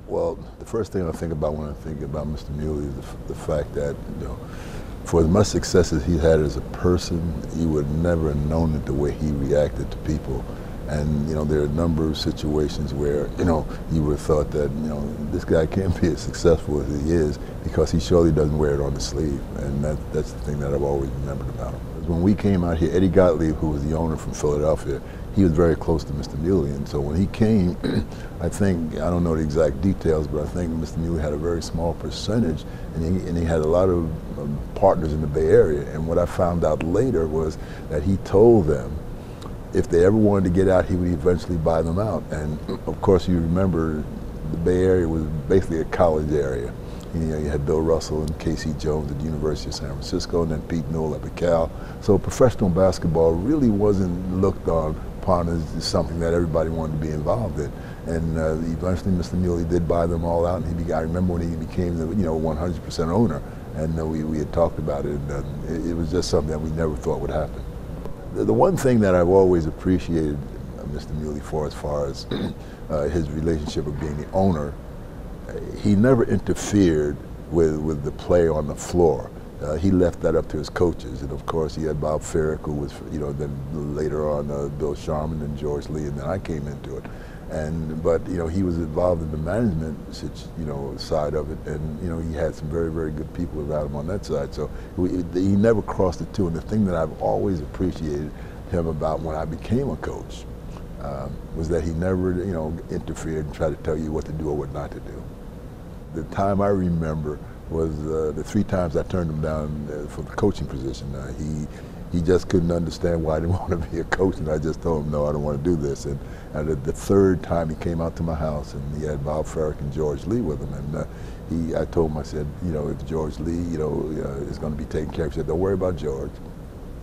Well, the first thing I think about when I think about Mr. Mieuli is the fact that, for as much success as he had as a person, he would never have known it the way he reacted to people. And, there are a number of situations where, you would have thought that, this guy can't be as successful as he is because he surely doesn't wear it on his sleeve. And that's the thing that I've always remembered about him. When we came out here, Eddie Gottlieb, who was the owner from Philadelphia, he was very close to Mr. Mieuli. And so when he came, I don't know the exact details, but I think Mr. Mieuli had a very small percentage, and he had a lot of partners in the Bay Area. And what I found out later was that he told them if they ever wanted to get out, he would eventually buy them out. And of course, you remember the Bay Area was basically a college area. You had Bill Russell and Casey Jones at the University of San Francisco, and then Pete Newell up at Cal. So professional basketball really wasn't looked upon as something that everybody wanted to be involved in. And eventually, Mr. Mieuli did buy them all out. And I remember when he became the 100% owner, and we had talked about it. And it was just something that we never thought would happen. The one thing that I've always appreciated Mr. Mieuli for, as far as his relationship of being the owner, he never interfered with the play on the floor. He left that up to his coaches, and of course he had Bob Ferrick, who was, then later on Bill Sharman and George Lee, and then I came into it. But he was involved in the management, side of it, and he had some very, very good people around him on that side. So he never crossed the two. And the thing that I've always appreciated him about when I became a coach was that he never, interfered and tried to tell you what to do or what not to do. The time I remember was the 3 times I turned him down for the coaching position. He just couldn't understand why I didn't want to be a coach, and I just told him, no, I don't want to do this. And the 3rd time he came out to my house, and he had Bob Ferrick and George Lee with him, and I told him, I said, if George Lee, is going to be taken care of, he said, don't worry about George.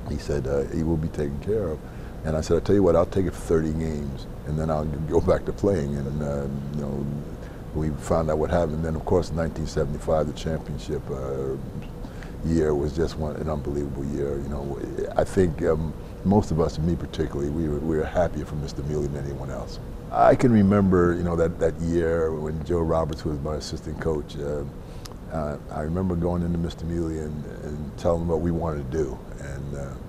He said, he will be taken care of. And I said, I'll tell you what, I'll take it for 30 games, and then I'll go back to playing. And, we found out what happened. And then, of course, in 1975, the championship year was just an unbelievable year. I think most of us, and me particularly, we were happier for Mr. Mieuli than anyone else. I can remember, that year when Joe Roberts was my assistant coach. I remember going into Mr. Mieuli and telling him what we wanted to do. And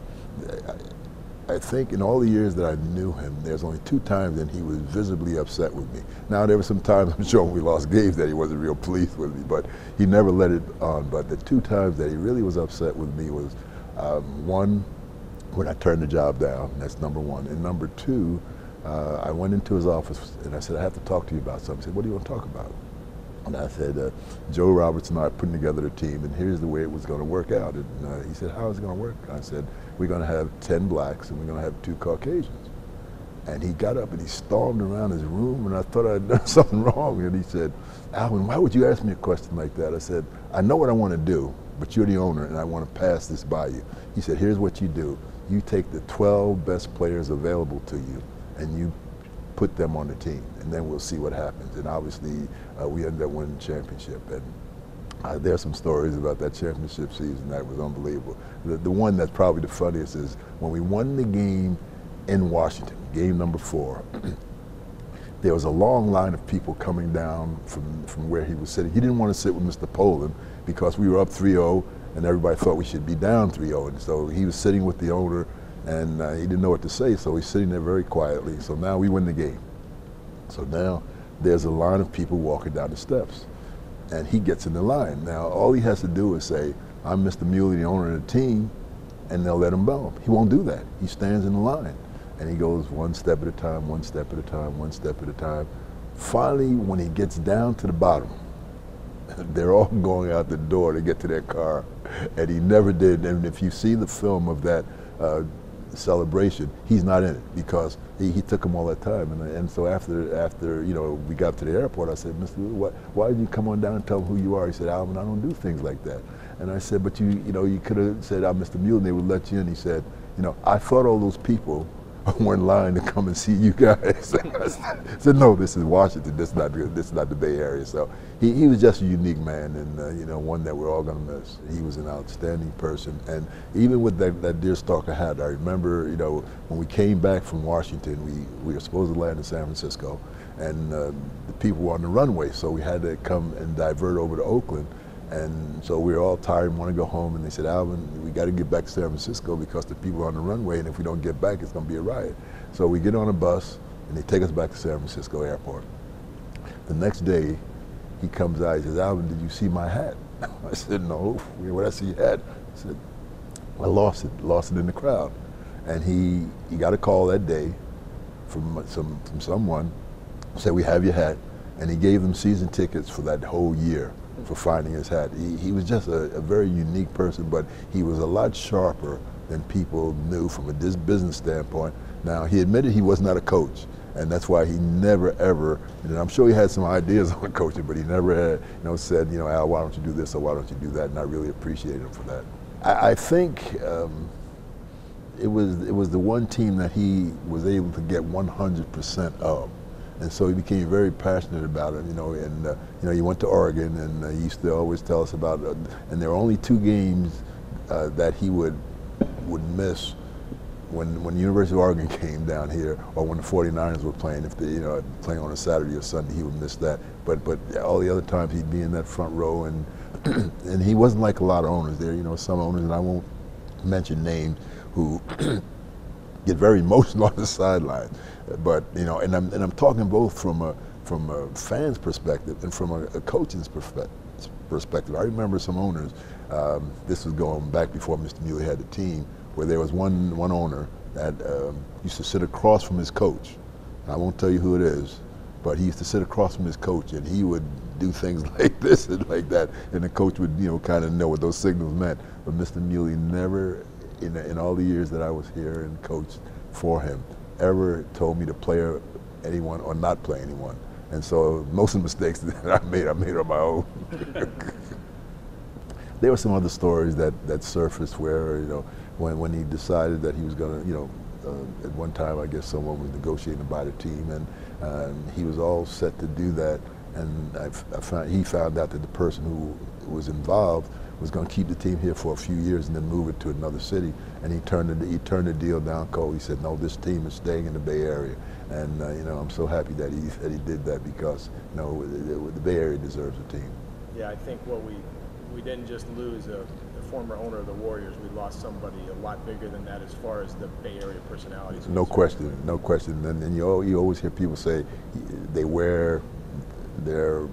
I think in all the years that I knew him, there's only 2 times that he was visibly upset with me. Now, there were some times, I'm sure, when we lost games that he wasn't real pleased with me, but he never let it on. But the 2 times that he really was upset with me was, one, when I turned the job down. That's number 1. And number 2, I went into his office and I said, I have to talk to you about something. He said, what do you want to talk about? And I said, Joe Roberts and I are putting together a team, and here's the way it was going to work out. And he said, how is it going to work? And I said, we're going to have 10 blacks and we're going to have 2 Caucasians. And he got up and he stormed around his room, and I thought I'd done something wrong. And he said, Alvin, why would you ask me a question like that? I said, I know what I want to do, but you're the owner and I want to pass this by you. He said, here's what you do. You take the 12 best players available to you and you put them on the team, and then we'll see what happens. And obviously, we ended up winning the championship. And there's some stories about that championship season that was unbelievable. The one that's probably the funniest is when we won the game in Washington, game number 4. There was a long line of people coming down from where he was sitting. He didn't want to sit with Mr. Poland because we were up 3-0, and everybody thought we should be down 3-0. And so he was sitting with the owner, and he didn't know what to say, so he's sitting there very quietly. So now we win the game. So now there's a line of people walking down the steps, and he gets in the line. Now all he has to do is say, I'm Mr. Mieuli, the owner of the team, and they'll let him go. He won't do that. He stands in the line, and he goes 1 step at a time, 1 step at a time, 1 step at a time. Finally, when he gets down to the bottom, they're all going out the door to get to their car, and he never did. And if you see the film of that celebration, he's not in it because he took him all that time. And so after we got to the airport, I said, Mr. Mieuli, why didn't you come on down and tell him who you are? He said, Alvin, I don't do things like that. And I said, but you could have said, I'm Mr. Mieuli, and they would let you in. He said, I thought all those people were in line to come and see you guys. I said, no, this is Washington. This is not the Bay Area. So he was just a unique man, and one that we're all going to miss. He was an outstanding person, and even with that deerstalker hat, I remember, when we came back from Washington, we were supposed to land in San Francisco, and the people were on the runway, so we had to come and divert over to Oakland. And so we were all tired and want to go home, and they said, Alvin, we got to get back to San Francisco because the people are on the runway, and if we don't get back, it's going to be a riot. So we get on a bus, and they take us back to San Francisco airport. The next day, he comes out, he says, Alvin, did you see my hat? I said, no, where did I see your hat? I said, I lost it in the crowd. And he got a call that day from someone, said, we have your hat, and he gave them season tickets for that whole year for finding his hat. He was just a very unique person, but he was a lot sharper than people knew from a business standpoint. Now, he admitted he was not a coach, and that's why he never ever, and I'm sure he had some ideas on coaching, but he never had, said, Al, why don't you do this or why don't you do that, and I really appreciated him for that. I think it was the one team that he was able to get 100% of. And so he became very passionate about it, and he went to Oregon, and he used to always tell us about it. And there were only 2 games that he would miss when the University of Oregon came down here, or when the 49ers were playing. If they, playing on a Saturday or Sunday, he would miss that. But all the other times he'd be in that front row, and and he wasn't like a lot of owners there. Some owners, and I won't mention names, who get very emotional on the sideline. But and I'm talking both from a fan's perspective and from a coach's perspective. I remember some owners. This was going back before Mr. Mieuli had the team, where there was one owner that used to sit across from his coach. I won't tell you who it is, but he used to sit across from his coach, and he would do things like this and like that, and the coach would kind of know what those signals meant. But Mr. Mieuli never, in all the years that I was here and coached for him, ever told me to play anyone or not play anyone. And so most of the mistakes that I made on my own. There were some other stories that surfaced where, when he decided that he was going to, at one time I guess someone was negotiating to buy the team, and he was all set to do that, and he found out that the person who was involved was going to keep the team here for a few years and then move it to another city, and he turned the deal down cold. He said, no, this team is staying in the Bay Area, and I'm so happy that he did that, because the Bay Area deserves a team. Yeah, I think what we didn't just lose a former owner of the Warriors, we lost somebody a lot bigger than that as far as the Bay Area personalities. No question. And you always hear people say they wear their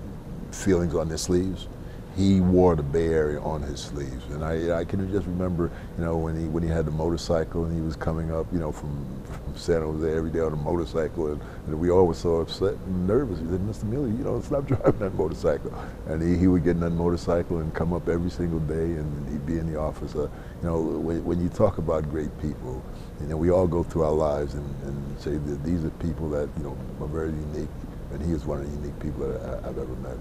feelings on their sleeves. He wore the Bay Area on his sleeves, and I can just remember, when he had the motorcycle and he was coming up, from San Jose every day on a motorcycle, and we all were so upset and nervous. He said, Mr. Mieuli, stop driving that motorcycle. And he would get in that motorcycle and come up every single day, and he'd be in the office. When you talk about great people, we all go through our lives and say that these are people that are very unique, and he is one of the unique people that I've ever met.